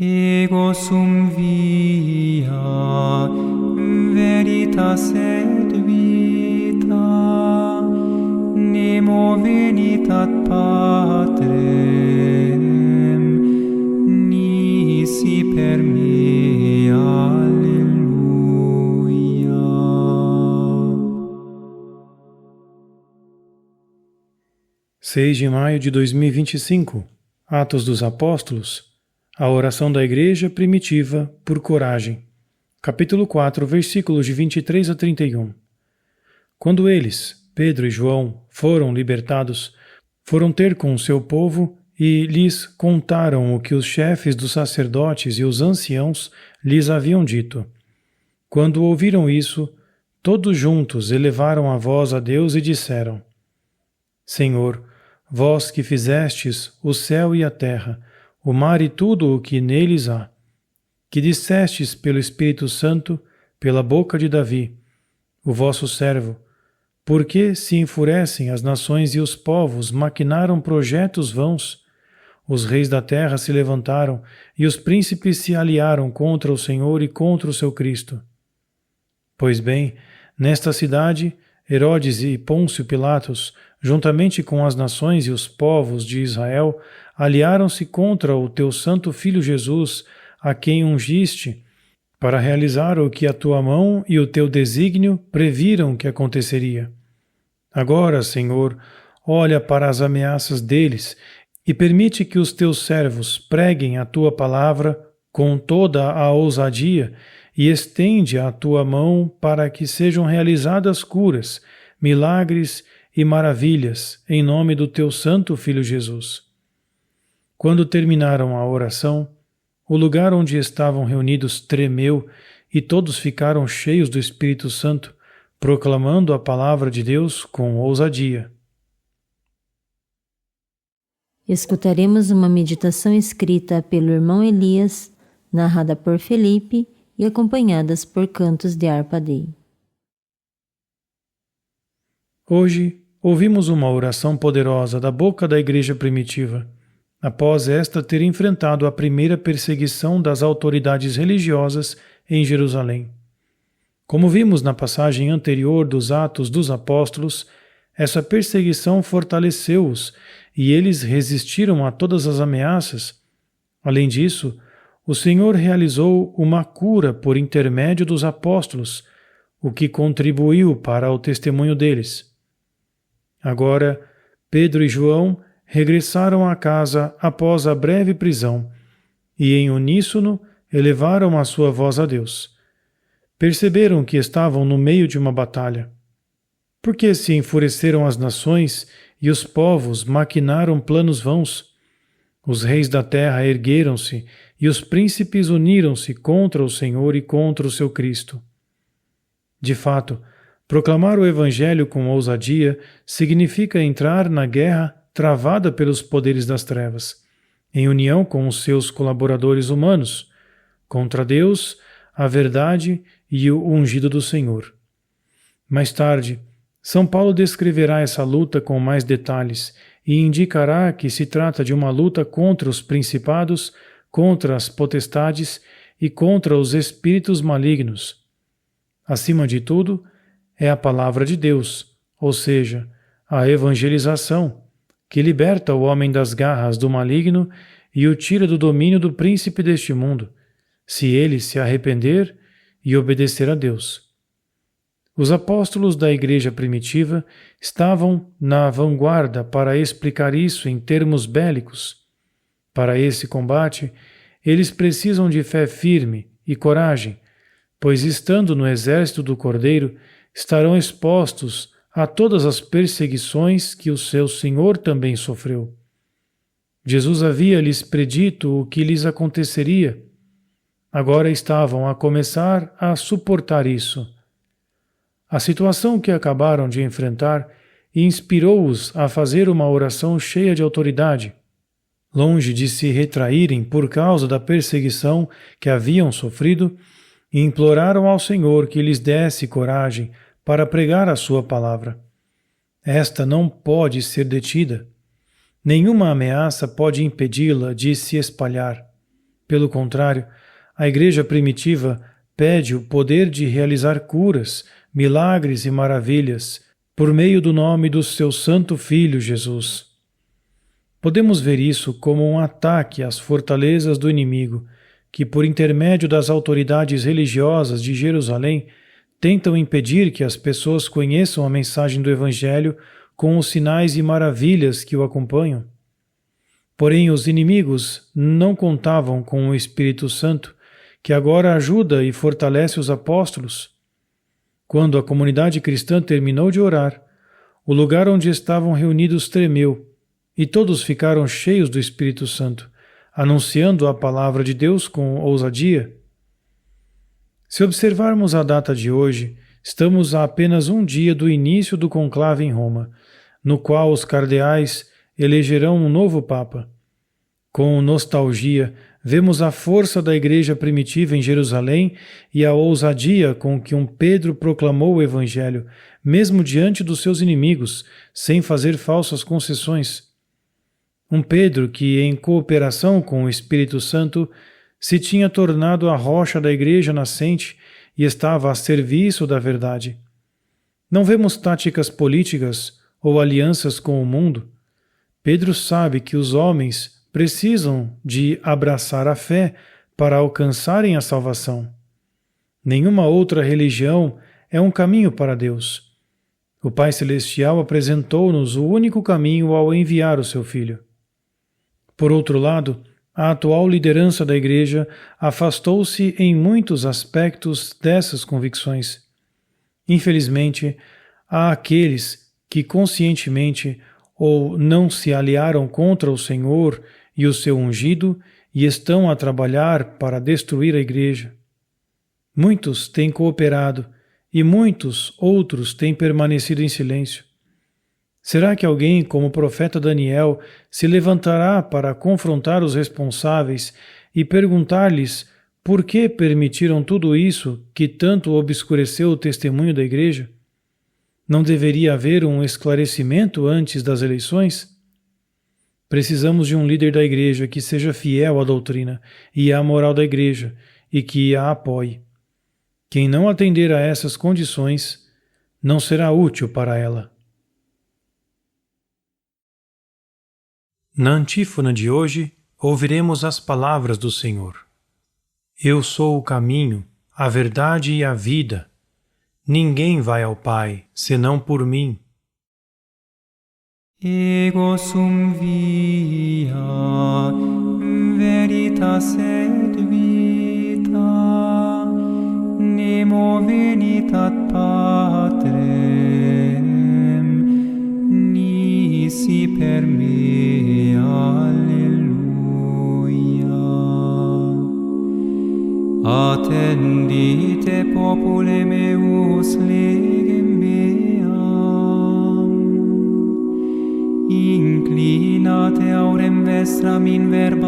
Ego sum via, veritas et vita, nemo venitat Patrem, nisi per me, Alleluia. 6 de maio de 2025, Atos dos Apóstolos, a oração da Igreja Primitiva por coragem. Capítulo 4, versículos de 23 a 31. Quando eles, Pedro e João, foram libertados, foram ter com o seu povo e lhes contaram o que os chefes dos sacerdotes e os anciãos lhes haviam dito. Quando ouviram isso, todos juntos elevaram a voz a Deus e disseram: Senhor, vós que fizestes o céu e a terra, o mar e tudo o que neles há, que dissestes pelo Espírito Santo, pela boca de Davi, o vosso servo, por que se enfurecem as nações e os povos maquinaram projetos vãos? Os reis da terra se levantaram e os príncipes se aliaram contra o Senhor e contra o seu Cristo. Pois bem, nesta cidade, Herodes e Pôncio Pilatos, juntamente com as nações e os povos de Israel, aliaram-se contra o teu santo Filho Jesus, a quem ungiste, para realizar o que a tua mão e o teu desígnio previram que aconteceria. Agora, Senhor, olha para as ameaças deles e permite que os teus servos preguem a tua palavra com toda a ousadia e estende a tua mão para que sejam realizadas curas, milagres e maravilhas em nome do teu santo Filho Jesus. Quando terminaram a oração, o lugar onde estavam reunidos tremeu e todos ficaram cheios do Espírito Santo, proclamando a palavra de Deus com ousadia. Escutaremos uma meditação escrita pelo irmão Elias, narrada por Felipe e acompanhadas por cantos de harpa-dei. Hoje, ouvimos uma oração poderosa da boca da Igreja Primitiva, após esta ter enfrentado a primeira perseguição das autoridades religiosas em Jerusalém. Como vimos na passagem anterior dos Atos dos Apóstolos, essa perseguição fortaleceu-os e eles resistiram a todas as ameaças. Além disso, o Senhor realizou uma cura por intermédio dos apóstolos, o que contribuiu para o testemunho deles. Agora, Pedro e João regressaram à casa após a breve prisão e, em uníssono, elevaram a sua voz a Deus. Perceberam que estavam no meio de uma batalha. Por que se enfureceram as nações e os povos maquinaram planos vãos? Os reis da terra ergueram-se e os príncipes uniram-se contra o Senhor e contra o seu Cristo. De fato, proclamar o Evangelho com ousadia significa entrar na guerra travada pelos poderes das trevas, em união com os seus colaboradores humanos, contra Deus, a verdade e o ungido do Senhor. Mais tarde, São Paulo descreverá essa luta com mais detalhes e indicará que se trata de uma luta contra os principados, contra as potestades e contra os espíritos malignos. Acima de tudo, é a palavra de Deus, ou seja, a evangelização, que liberta o homem das garras do maligno e o tira do domínio do príncipe deste mundo, se ele se arrepender e obedecer a Deus. Os apóstolos da Igreja Primitiva estavam na vanguarda para explicar isso em termos bélicos. Para esse combate, eles precisam de fé firme e coragem, pois estando no exército do Cordeiro, estarão expostos a todas as perseguições que o seu Senhor também sofreu. Jesus havia lhes predito o que lhes aconteceria. Agora estavam a começar a suportar isso. A situação que acabaram de enfrentar inspirou-os a fazer uma oração cheia de autoridade. Longe de se retraírem por causa da perseguição que haviam sofrido, imploraram ao Senhor que lhes desse coragem para pregar a sua palavra. Esta não pode ser detida. Nenhuma ameaça pode impedi-la de se espalhar. Pelo contrário, a igreja primitiva pede o poder de realizar curas, milagres e maravilhas por meio do nome do seu Santo Filho Jesus. Podemos ver isso como um ataque às fortalezas do inimigo, que, por intermédio das autoridades religiosas de Jerusalém, tentam impedir que as pessoas conheçam a mensagem do Evangelho com os sinais e maravilhas que o acompanham. Porém, os inimigos não contavam com o Espírito Santo, que agora ajuda e fortalece os apóstolos. Quando a comunidade cristã terminou de orar, o lugar onde estavam reunidos tremeu, e todos ficaram cheios do Espírito Santo, anunciando a palavra de Deus com ousadia. Se observarmos a data de hoje, estamos a apenas um dia do início do conclave em Roma, no qual os cardeais elegerão um novo Papa. Com nostalgia, vemos a força da igreja primitiva em Jerusalém e a ousadia com que um Pedro proclamou o Evangelho, mesmo diante dos seus inimigos, sem fazer falsas concessões. Um Pedro que, em cooperação com o Espírito Santo, se tinha tornado a rocha da igreja nascente e estava a serviço da verdade. Não vemos táticas políticas ou alianças com o mundo. Pedro sabe que os homens precisam de abraçar a fé para alcançarem a salvação. Nenhuma outra religião é um caminho para Deus. O Pai Celestial apresentou-nos o único caminho ao enviar o seu Filho. Por outro lado, a atual liderança da Igreja afastou-se em muitos aspectos dessas convicções. Infelizmente, há aqueles que conscientemente ou não se aliaram contra o Senhor e o seu ungido e estão a trabalhar para destruir a Igreja. Muitos têm cooperado e muitos outros têm permanecido em silêncio. Será que alguém como o profeta Daniel se levantará para confrontar os responsáveis e perguntar-lhes por que permitiram tudo isso que tanto obscureceu o testemunho da Igreja? Não deveria haver um esclarecimento antes das eleições? Precisamos de um líder da Igreja que seja fiel à doutrina e à moral da Igreja e que a apoie. Quem não atender a essas condições não será útil para ela. Na antífona de hoje, ouviremos as palavras do Senhor. Eu sou o caminho, a verdade e a vida. Ninguém vai ao Pai, senão por mim. Ego sum via, veritas et vita, nemo venit ad Patrem, nisi per me, alleluia. Attendite popule meus legem meam, inclinate aurem vestram in verba